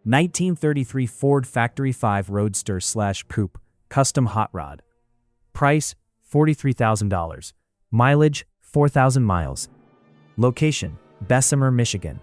1933 Ford Factory 5 Roadster / Coupe Custom Hot Rod. Price $43,000. Mileage 4,000 miles. Location Bessemer, Michigan.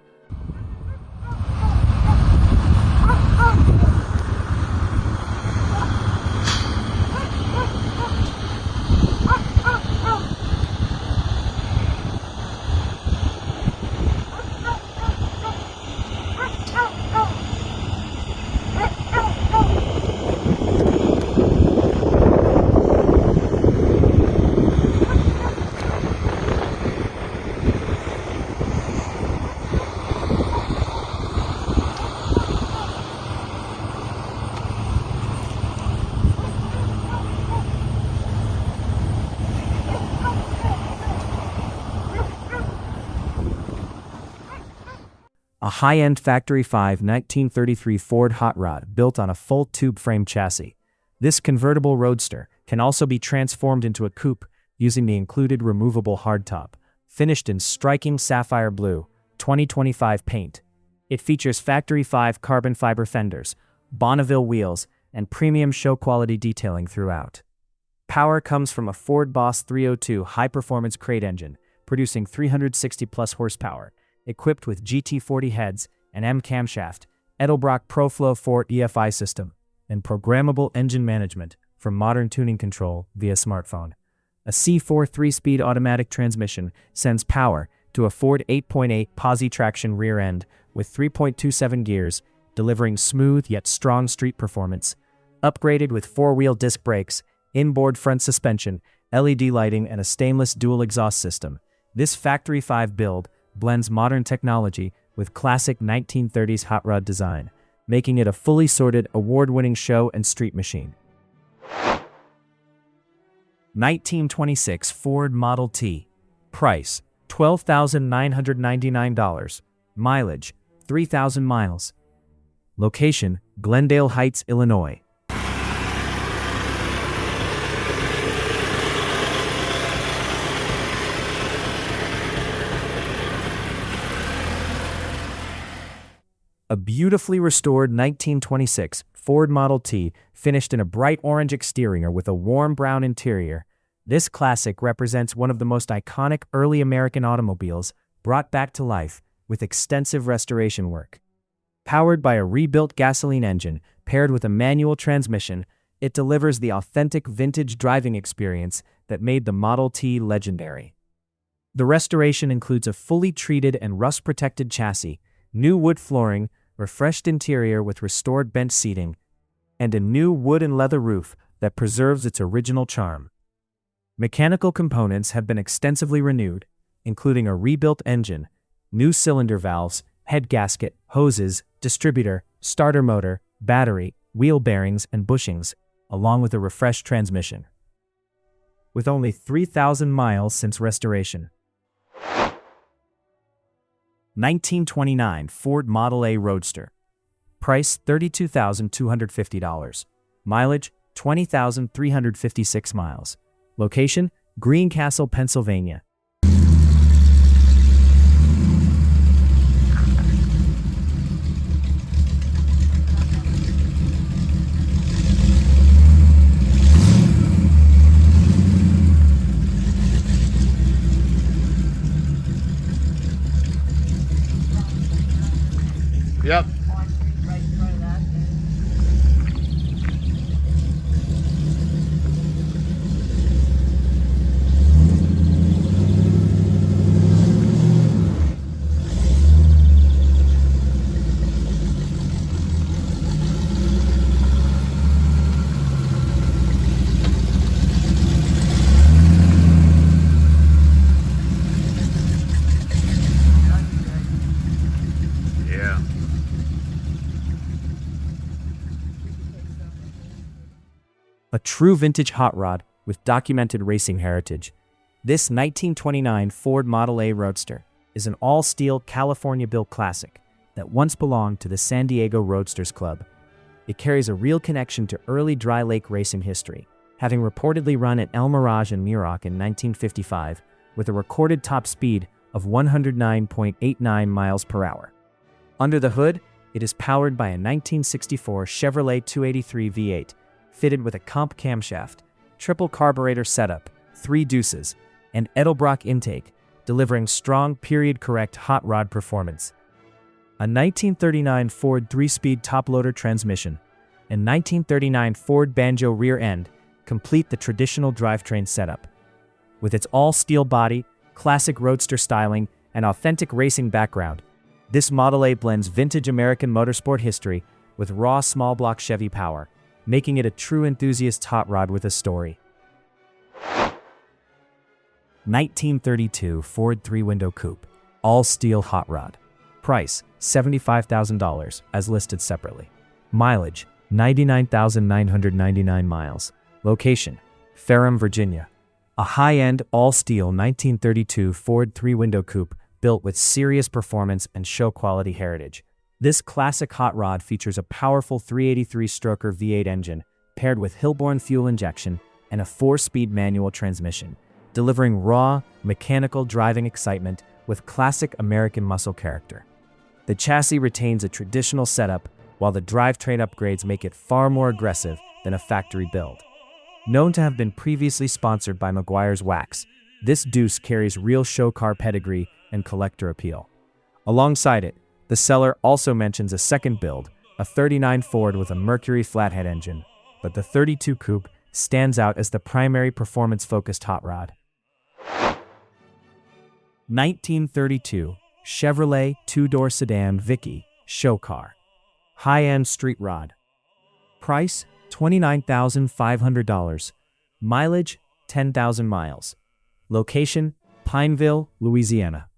A high-end Factory 5 1933 Ford Hot Rod built on a full tube frame chassis. This convertible roadster can also be transformed into a coupe using the included removable hardtop, finished in striking sapphire blue, 2025 paint. It features Factory 5 carbon fiber fenders, Bonneville wheels, and premium show-quality detailing throughout. Power comes from a Ford Boss 302 high-performance crate engine, producing 360-plus horsepower, equipped with GT40 heads and M camshaft, Edelbrock ProFlow 4 EFI system, and programmable engine management from modern tuning control via smartphone. A C4 3-speed automatic transmission sends power to a Ford 8.8 posi traction rear end with 3.27 gears, delivering smooth yet strong street performance. Upgraded with 4-wheel disc brakes, inboard front suspension, LED lighting, and a stainless dual exhaust system, this Factory 5 build blends modern technology with classic 1930s hot rod design, making it a fully sorted, award-winning show and street machine. 1926 Ford Model T. Price $12,999. Mileage 3,000 miles. Location Glendale Heights, Illinois. A beautifully restored 1926 Ford Model T finished in a bright orange exterior with a warm brown interior. This classic represents one of the most iconic early American automobiles brought back to life with extensive restoration work. Powered by a rebuilt gasoline engine paired with a manual transmission, it delivers the authentic vintage driving experience that made the Model T legendary. The restoration includes a fully treated and rust-protected chassis, new wood flooring, refreshed interior with restored bench seating, and a new wood and leather roof that preserves its original charm. Mechanical components have been extensively renewed, including a rebuilt engine, new cylinder valves, head gasket, hoses, distributor, starter motor, battery, wheel bearings, and bushings, along with a refreshed transmission. With only 3,000 miles since restoration. 1929 Ford Model A Roadster. Price $32,250. Mileage 20,356 miles. Location Greencastle, Pennsylvania. Yep. Right in front of that. Yeah. A true vintage hot rod with documented racing heritage. This 1929 Ford Model A Roadster is an all-steel California-built classic that once belonged to the San Diego Roadsters Club. It carries a real connection to early dry lake racing history, having reportedly run at El Mirage and Muroc in 1955 with a recorded top speed of 109.89 miles per hour. Under the hood, It is powered by a 1964 Chevrolet 283 V8, fitted with a Coupe camshaft, triple carburetor setup, 3 deuces, and Edelbrock intake, delivering strong period-correct hot rod performance. A 1939 Ford 3-speed top-loader transmission and 1939 Ford Banjo rear end complete the traditional drivetrain setup. With its all-steel body, classic roadster styling, and authentic racing background, this Model A blends vintage American motorsport history with raw small-block Chevy power, making it a true enthusiast hot rod with a story. 1932 Ford 3-window coupe, all-steel hot rod. Price, $75,000, as listed separately. Mileage, 99,999 miles. Location, Ferrum, Virginia. A high-end, all-steel 1932 Ford 3-window coupe built with serious performance and show-quality heritage. This classic hot rod features a powerful 383-stroker V8 engine paired with Hilborn fuel injection and a 4-speed manual transmission, delivering raw, mechanical driving excitement with classic American muscle character. The chassis retains a traditional setup, while the drivetrain upgrades make it far more aggressive than a factory build. Known to have been previously sponsored by Meguiar's Wax, this deuce carries real show car pedigree and collector appeal. Alongside it, the seller also mentions a second build, a 39 Ford with a Mercury flathead engine, but the 32 Coupe stands out as the primary performance-focused hot rod. 1932 Chevrolet 2-door sedan Vicky show car. High-end street rod. Price, $29,500. Mileage, 10,000 miles. Location, Pineville, Louisiana.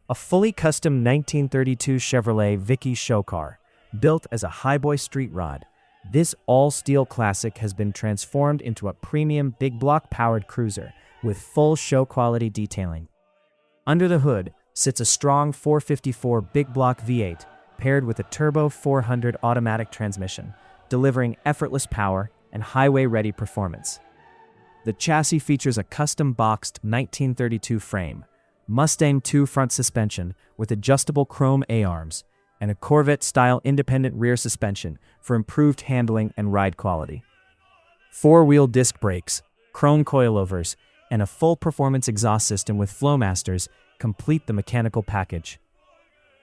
A fully custom 1932 Chevrolet Vicky show car, built as a highboy street rod. This all-steel classic has been transformed into a premium big block-powered cruiser with full show-quality detailing. Under the hood sits a strong 454 big block V8 paired with a turbo 400 automatic transmission, delivering effortless power and highway-ready performance. The chassis features a custom boxed 1932 frame, Mustang 2 front suspension with adjustable chrome A-arms, and a Corvette-style independent rear suspension for improved handling and ride quality. 4-wheel disc brakes, chrome coilovers, and a full performance exhaust system with Flowmasters complete the mechanical package.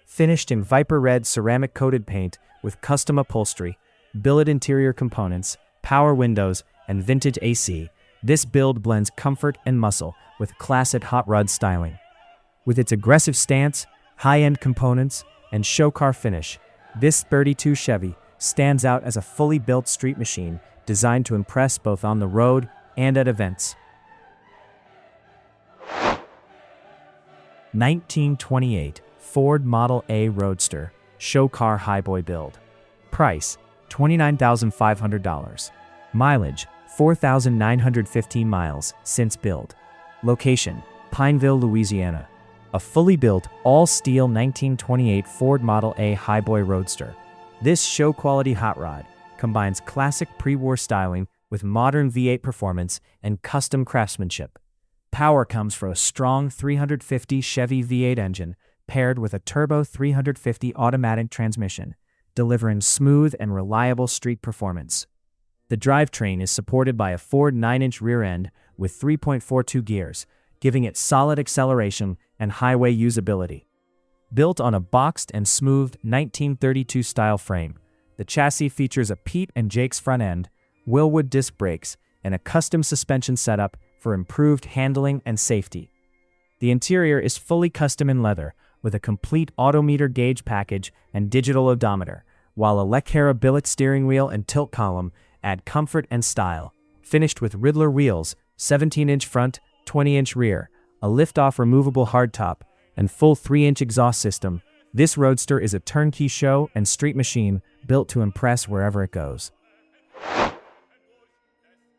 Finished in Viper Red ceramic-coated paint with custom upholstery, billet interior components, power windows, and vintage AC, this build blends comfort and muscle with classic hot rod styling. With its aggressive stance, high-end components, and show car finish, this 32 Chevy stands out as a fully built street machine designed to impress both on the road and at events. 1928 Ford Model A Roadster show car highboy build. Price, $29,500. Mileage, 4,915 miles since build. Location, Pineville, Louisiana. A fully built, all-steel 1928 Ford Model A highboy Roadster. This show-quality hot rod combines classic pre-war styling with modern V8 performance and custom craftsmanship. Power comes from a strong 350 Chevy V8 engine paired with a turbo 350 automatic transmission, delivering smooth and reliable street performance. The drivetrain is supported by a Ford 9-inch rear end with 3.42 gears, giving it solid acceleration and highway usability. Built on a boxed and smoothed 1932 style frame, the chassis features a Pete and Jake's front end, Willwood disc brakes, and a custom suspension setup for improved handling and safety. The interior is fully custom in leather, with a complete autometer gauge package and digital odometer, while a Leccara billet steering wheel and tilt column add comfort and style. Finished with Riddler wheels, 17-inch front, 20-inch rear, a lift-off removable hardtop, and full 3-inch exhaust system, this Roadster is a turnkey show and street machine built to impress wherever it goes.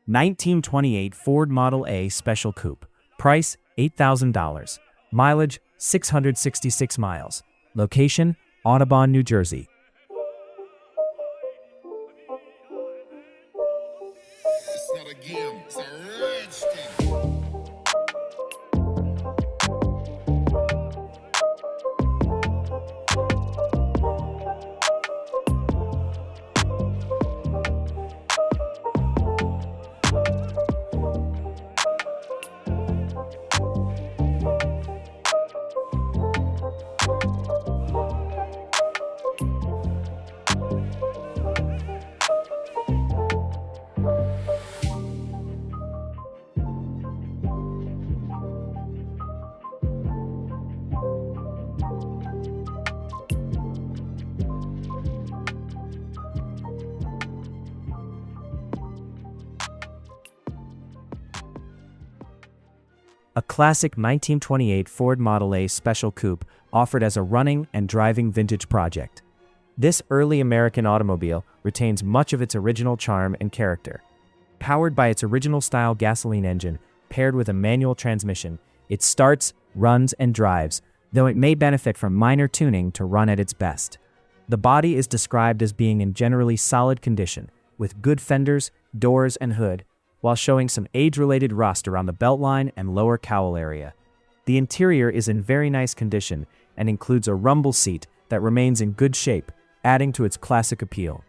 1928 Ford Model A Special Coupe. Price, $8,000. Mileage, 666 miles. Location, Audubon, New Jersey. It's not a game, it's a roadster. A classic 1928 Ford Model A Special Coupe offered as a running and driving vintage project. This early American automobile retains much of its original charm and character. Powered by its original-style gasoline engine, paired with a manual transmission, it starts, runs, and drives, though it may benefit from minor tuning to run at its best. The body is described as being in generally solid condition, with good fenders, doors, and hood, while showing some age-related rust around the beltline and lower cowl area. The interior is in very nice condition and includes a rumble seat that remains in good shape, adding to its classic appeal.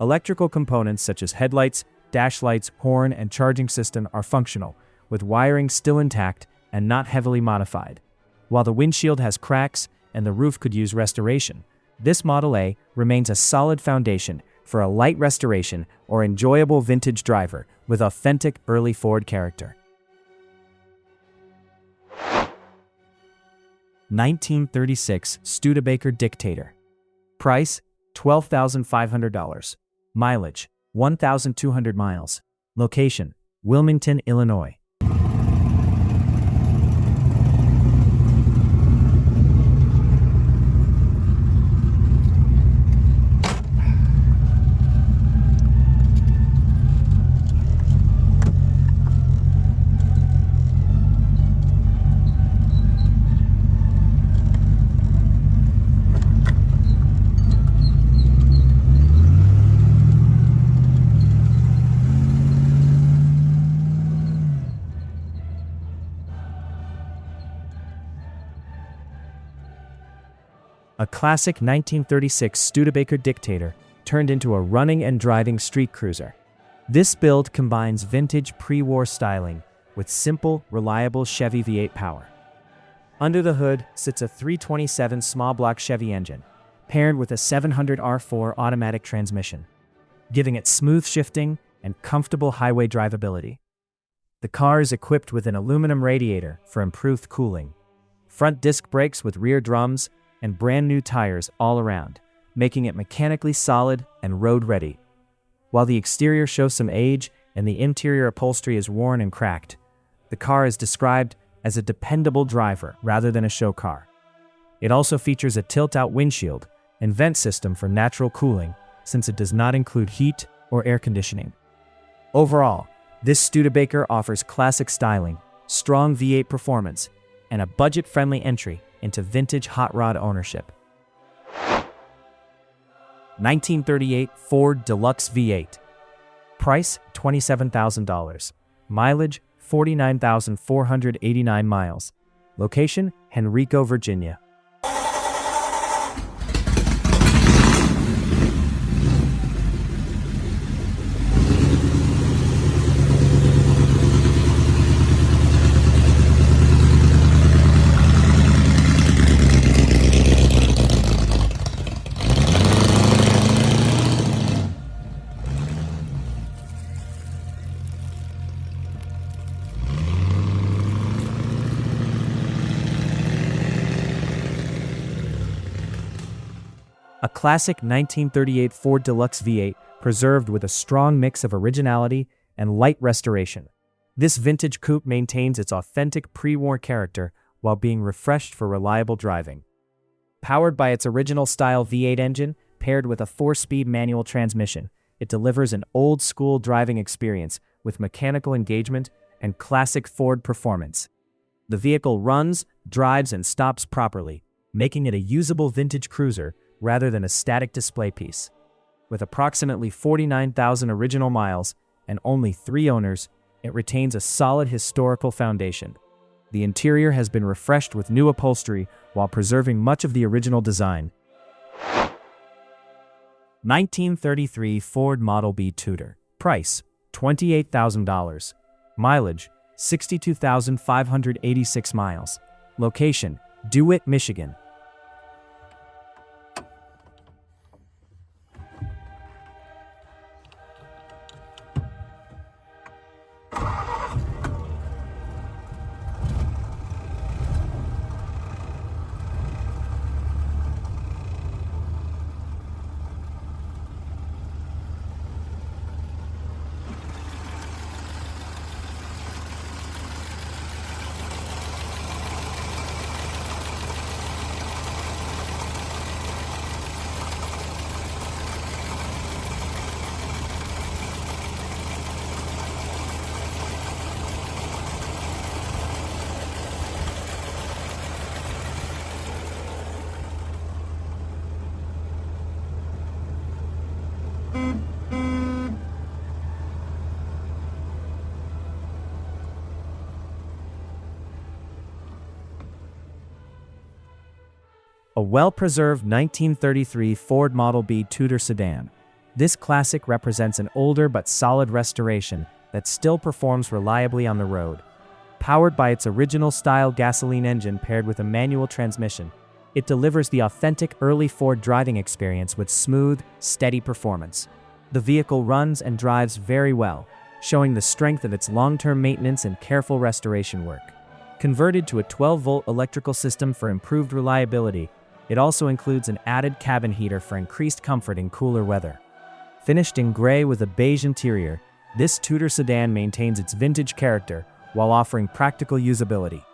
Electrical components such as headlights, dash lights, horn, and charging system are functional, with wiring still intact and not heavily modified. While the windshield has cracks and the roof could use restoration, this Model A remains a solid foundation for a light restoration or enjoyable vintage driver with authentic early Ford character. 1936 Studebaker Dictator. Price, $12,500. Mileage, 1,200 miles. Location, Wilmington, Illinois. A classic 1936 Studebaker Dictator turned into a running and driving street cruiser. This build combines vintage pre-war styling with simple, reliable Chevy V8 power. Under the hood sits a 327 small block Chevy engine, paired with a 700 R4 automatic transmission, giving it smooth shifting and comfortable highway drivability. The car is equipped with an aluminum radiator for improved cooling, front disc brakes with rear drums, and brand new tires all around, making it mechanically solid and road-ready. While the exterior shows some age and the interior upholstery is worn and cracked, the car is described as a dependable driver rather than a show car. It also features a tilt-out windshield and vent system for natural cooling, since it does not include heat or air conditioning. Overall, this Studebaker offers classic styling, strong V8 performance, and a budget-friendly entry into vintage hot rod ownership. 1938 Ford Deluxe V8. Price, $27,000. Mileage, 49,489 miles. Location, Henrico, Virginia. classic 1938 Ford Deluxe V8 preserved with a strong mix of originality and light restoration. This vintage coupe maintains its authentic pre-war character while being refreshed for reliable driving. Powered by its original style V8 engine, paired with a 4-speed manual transmission, it delivers an old-school driving experience with mechanical engagement and classic Ford performance. The vehicle runs, drives, and stops properly, making it a usable vintage cruiser rather than a static display piece. With approximately 49,000 original miles and only 3 owners, it retains a solid historical foundation. The interior has been refreshed with new upholstery while preserving much of the original design. 1933 Ford Model B Tudor. Price, $28,000. Mileage, 62,586 miles. Location, DeWitt, Michigan. A well-preserved 1933 Ford Model B Tudor sedan. This classic represents an older but solid restoration that still performs reliably on the road. Powered by its original-style gasoline engine paired with a manual transmission, it delivers the authentic early Ford driving experience with smooth, steady performance. The vehicle runs and drives very well, showing the strength of its long-term maintenance and careful restoration work. Converted to a 12-volt electrical system for improved reliability, it also includes an added cabin heater for increased comfort in cooler weather. Finished in gray with a beige interior, this Tudor sedan maintains its vintage character while offering practical usability.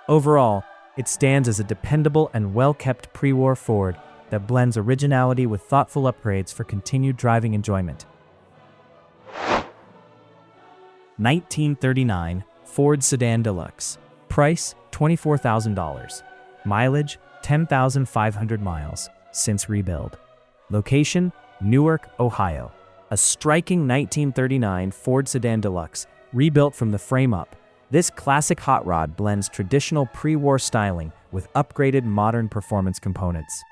Overall, it stands as a dependable and well-kept pre-war Ford that blends originality with thoughtful upgrades for continued driving enjoyment. 1939 Ford Sedan Deluxe. Price, $24,000. Mileage, 10,500 miles, since rebuild. Location, Newark, Ohio. A striking 1939 Ford Sedan Deluxe, rebuilt from the frame up. This classic hot rod blends traditional pre-war styling with upgraded modern performance components.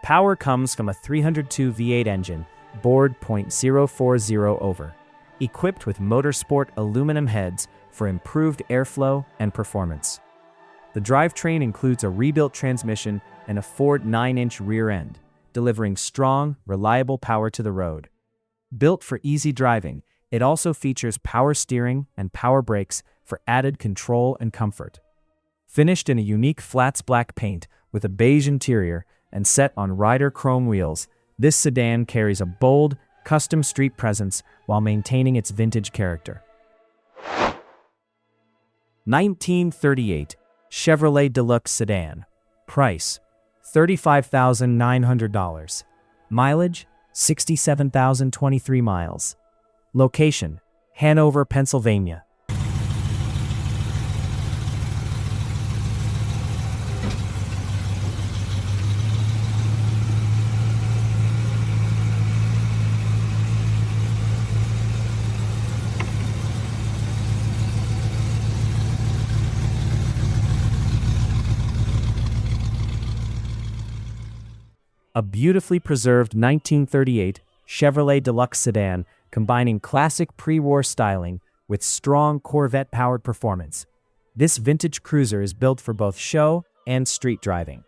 Power comes from a 302 V8 engine, bored .040 over, equipped with motorsport aluminum heads for improved airflow and performance. The drivetrain includes a rebuilt transmission and a Ford 9-inch rear end, delivering strong, reliable power to the road. Built for easy driving, it also features power steering and power brakes for added control and comfort. Finished in a unique flats black paint with a beige interior and set on Ryder chrome wheels, this sedan carries a bold, custom street presence while maintaining its vintage character. 1938 Chevrolet Deluxe Sedan. Price, $35,900. Mileage, 67,023 miles. Location, Hanover, Pennsylvania. A beautifully preserved 1938 Chevrolet Deluxe sedan combining classic pre-war styling with strong Corvette-powered performance. This vintage cruiser is built for both show and street driving.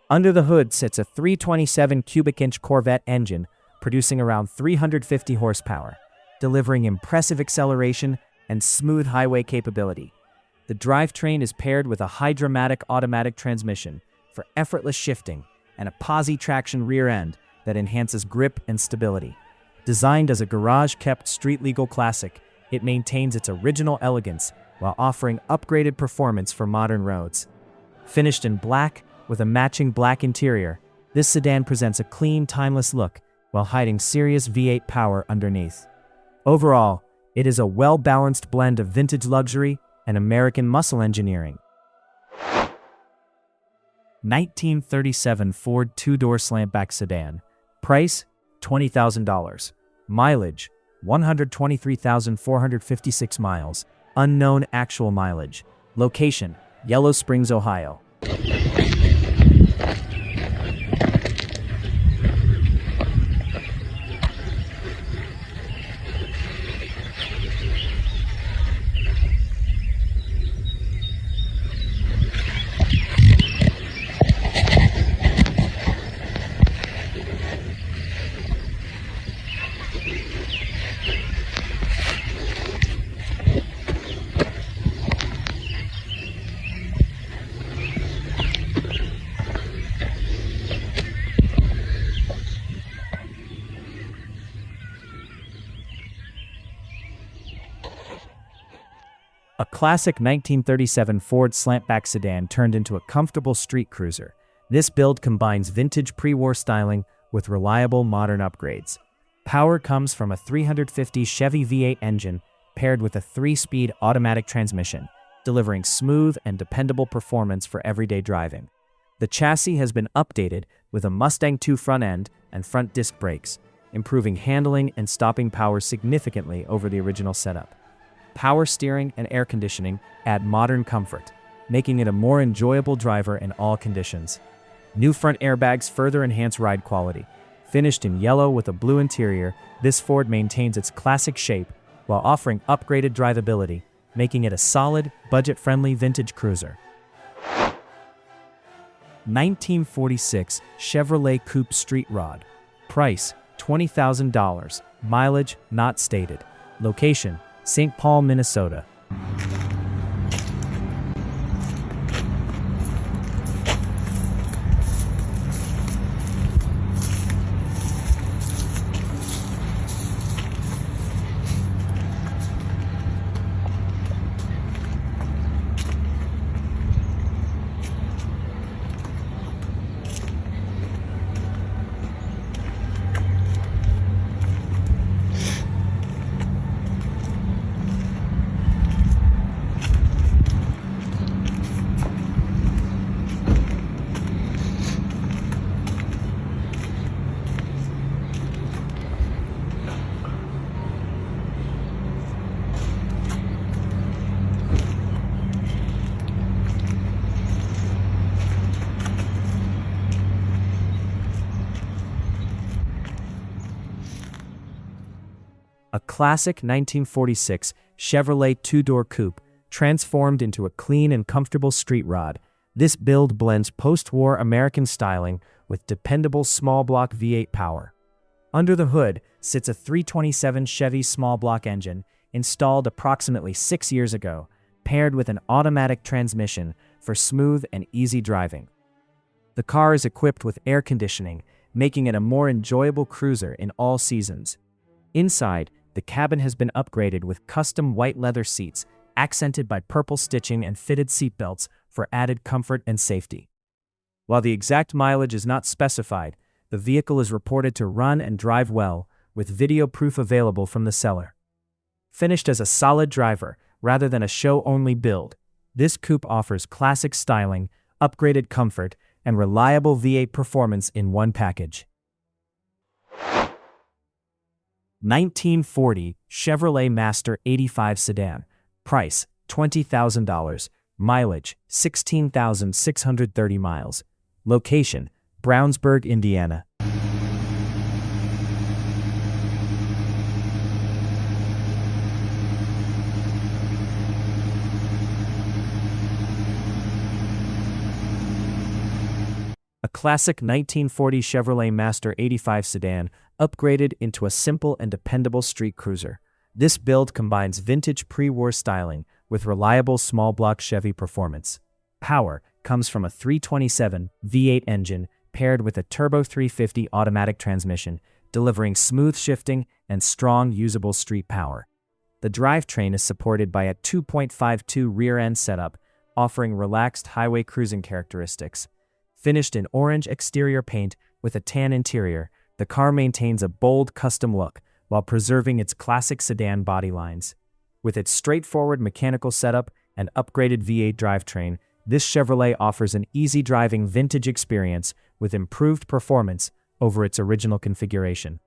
Under the hood sits a 327 cubic inch Corvette engine producing around 350 horsepower, delivering impressive acceleration and smooth highway capability. The drivetrain is paired with a Hydra-matic automatic transmission for effortless shifting and a posi traction rear end that enhances grip and stability. Designed as a garage-kept street-legal classic, it maintains its original elegance while offering upgraded performance for modern roads. Finished in black with a matching black interior, this sedan presents a clean, timeless look while hiding serious V8 power underneath. Overall, it is a well-balanced blend of vintage luxury and American muscle engineering. 1937 Ford two-door slantback sedan. Price, $20,000. Mileage, 123,456 miles. Unknown actual mileage. Location, Yellow Springs, Ohio. A classic 1937 Ford slantback sedan turned into a comfortable street cruiser. This build combines vintage pre-war styling with reliable modern upgrades. Power comes from a 350 Chevy V8 engine paired with a 3-speed automatic transmission, delivering smooth and dependable performance for everyday driving. The chassis has been updated with a Mustang II front end and front disc brakes, improving handling and stopping power significantly over the original setup. Power steering and air conditioning add modern comfort, making it a more enjoyable driver in all conditions. New front airbags further enhance ride quality. Finished in yellow with a blue interior, this Ford maintains its classic shape while offering upgraded drivability, making it a solid, budget-friendly vintage cruiser. 1946 Chevrolet Coupe Street Rod. Price, $20,000. Mileage not stated. Location, St. Paul, Minnesota. A classic 1946 Chevrolet two-door coupe transformed into a clean and comfortable street rod. This build blends post-war American styling with dependable small-block V8 power. Under the hood sits a 327 Chevy small-block engine installed approximately 6 years ago, paired with an automatic transmission for smooth and easy driving. The car is equipped with air conditioning, making it a more enjoyable cruiser in all seasons. Inside, the cabin has been upgraded with custom white leather seats, accented by purple stitching and fitted seatbelts for added comfort and safety. While the exact mileage is not specified, the vehicle is reported to run and drive well, with video proof available from the seller. Finished as a solid driver rather than a show-only build, this coupe offers classic styling, upgraded comfort, and reliable V8 performance in one package. 1940 Chevrolet Master 85 sedan. Price, $20,000. Mileage, 16,630 miles. Location, Brownsburg, Indiana. A classic 1940 Chevrolet Master 85 sedan upgraded into a simple and dependable street cruiser. This build combines vintage pre-war styling with reliable small-block Chevy performance. Power comes from a 327 V8 engine paired with a turbo 350 automatic transmission, delivering smooth shifting and strong usable street power. The drivetrain is supported by a 2.52 rear-end setup, offering relaxed highway cruising characteristics. Finished in orange exterior paint with a tan interior, the car maintains a bold custom look while preserving its classic sedan body lines. With its straightforward mechanical setup and upgraded V8 drivetrain, this Chevrolet offers an easy-driving vintage experience with improved performance over its original configuration.